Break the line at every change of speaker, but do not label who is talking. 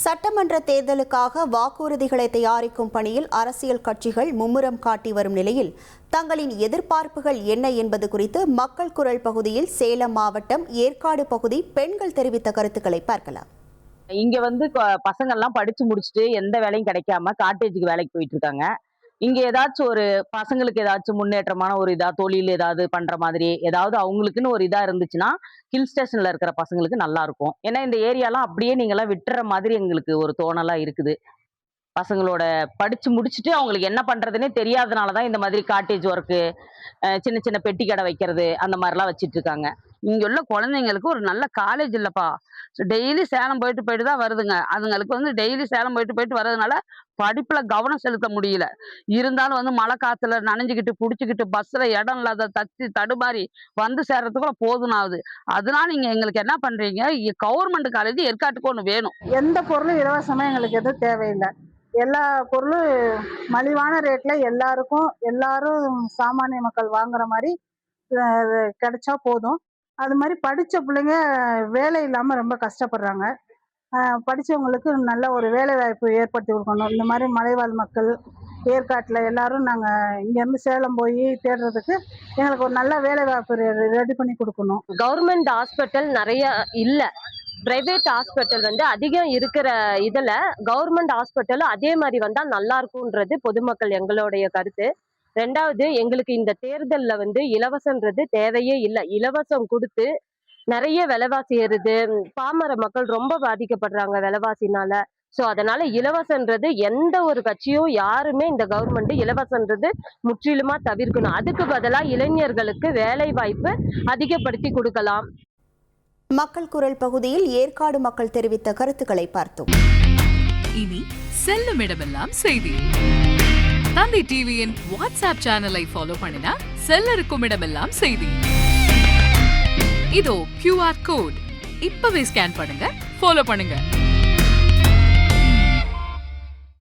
சட்டமன்ற தேர்தலுக்காக வாக்குறுதிகளை தயாரிக்கும் பணியில் அரசியல் கட்சிகள் மும்முரம் காட்டி வரும் நிலையில் தங்களின் எதிர்பார்ப்புகள் என்ன என்பது குறித்து மக்கள் குரல் பகுதியில் சேலம் மாவட்டம் ஏற்காடு பகுதி பெண்கள் தெரிவித்த கருத்துக்களை பார்க்கலாம்.
இங்க பசங்க எல்லாம் படிச்சு முடிச்சுட்டு எந்த வேலையும் கிடைக்காம காட்டேஜுக்கு வேலைக்கு போயிட்டு இருக்காங்க. இங்க ஏதாச்சும் ஒரு பசங்களுக்கு ஏதாச்சும் முன்னேற்றமான ஒரு தொழில் ஏதாவது பண்ற மாதிரி ஏதாவது அவங்களுக்குன்னு ஒரு இருந்துச்சுன்னா ஹில் ஸ்டேஷன்ல இருக்கிற பசங்களுக்கு நல்லா இருக்கும். ஏன்னா இந்த ஏரியாலாம் அப்படியே நீங்க எல்லாம் விட்டுற மாதிரி எங்களுக்கு ஒரு தோணலா இருக்குது. பசங்களோட படிச்சு முடிச்சுட்டு அவங்களுக்கு என்ன பண்றதுன்னே தெரியாதனாலதான் இந்த மாதிரி காட்டேஜ் ஒர்க்கு, சின்ன சின்ன பெட்டி கடை வைக்கிறது அந்த மாதிரிலாம் வச்சிட்டு இருக்காங்க.
இங்க உள்ள குழந்தைங்களுக்கு ஒரு நல்ல காலேஜ் இல்லப்பா. டெய்லி சேலம் போயிட்டு தான் வருதுங்க. அதுங்களுக்கு டெய்லி சேலம் போயிட்டு வர்றதுனால படிப்புல கவனம் செலுத்த முடியல. இருந்தாலும் மழை காத்துல நனைஞ்சுக்கிட்டு புடிச்சுக்கிட்டு பஸ்ல இடம் இல்லாத தச்சு தடுமாறி வந்து சேர்றதுக்குள்ள போதும் ஆகுது. அதனால நீங்க எங்களுக்கு என்ன பண்றீங்க, கவர்மெண்ட் காலேஜ் ஏற்காட்டுக்கு ஒண்ணு வேணும்.
எந்த பொருளும் இலவசமா எங்களுக்கு எதுவும் தேவையில்லை. எல்லா பொருளும் மலிவான ரேட்ல எல்லாரும் சாமானிய மக்கள் வாங்குற மாதிரி கிடைச்சா போதும். அது மாதிரி படிச்ச பிள்ளைங்க வேலை இல்லாம ரொம்ப கஷ்டப்படுறாங்க. படிச்சவங்களுக்கு நல்ல ஒரு வேலை வாய்ப்பு ஏற்படுத்தி கொடுக்கணும். இந்த மாதிரி மலைவாழ் மக்கள் ஏற்காட்டில் எல்லாரும் நாங்கள் இங்கேருந்து சேலம் போய் தேடுறதுக்கு எங்களுக்கு ஒரு நல்ல வேலை வாய்ப்பு ரெடி பண்ணி கொடுக்கணும்.
கவர்மெண்ட் ஹாஸ்பிட்டல் நிறைய இல்லை, பிரைவேட் ஹாஸ்பிட்டல் அதிகம் இருக்கிற இதுல கவர்மெண்ட் ஹாஸ்பிட்டல் அதே மாதிரி வந்தா நல்லா இருக்கும்ன்றது பொதுமக்கள் எங்களுடைய கருத்து. ரெண்டாவது, எங்களுக்கு இந்த தேர்தல்ல இலவசன்றது தேவையே இல்லை. இலவசம் கொடுத்து நிறைய விலைவாசி ஏறுது, பாமர மக்கள் ரொம்ப பாதிக்கப்படுறாங்க விலைவாசினால. சோ அதனால இலவசன்றது எந்த ஒரு கட்சியும் யாருமே இந்த கவர்மெண்ட் இலவசன்றது முற்றிலுமா தவிர்க்கணும். அதுக்கு பதிலா இளைஞர்களுக்கு வேலை வாய்ப்பு அதிகப்படுத்தி கொடுக்கலாம்.
மக்கள் குரல் பகுதியில் ஏற்காடு மக்கள் தெரிவித்த கருத்துக்களை பார்த்தோம்.
இனி செல்லும் இடமெல்லாம் செய்தி. தந்தை டிவியின் வாட்ஸ்அப் சேனலை ஃபாலோ பண்ணினா செல்ல இருக்கும் இடமெல்லாம் செய்தி. இதோ QR கோட் இப்பவே ஸ்கேன் பண்ணுங்க, ஃபாலோ பண்ணுங்க.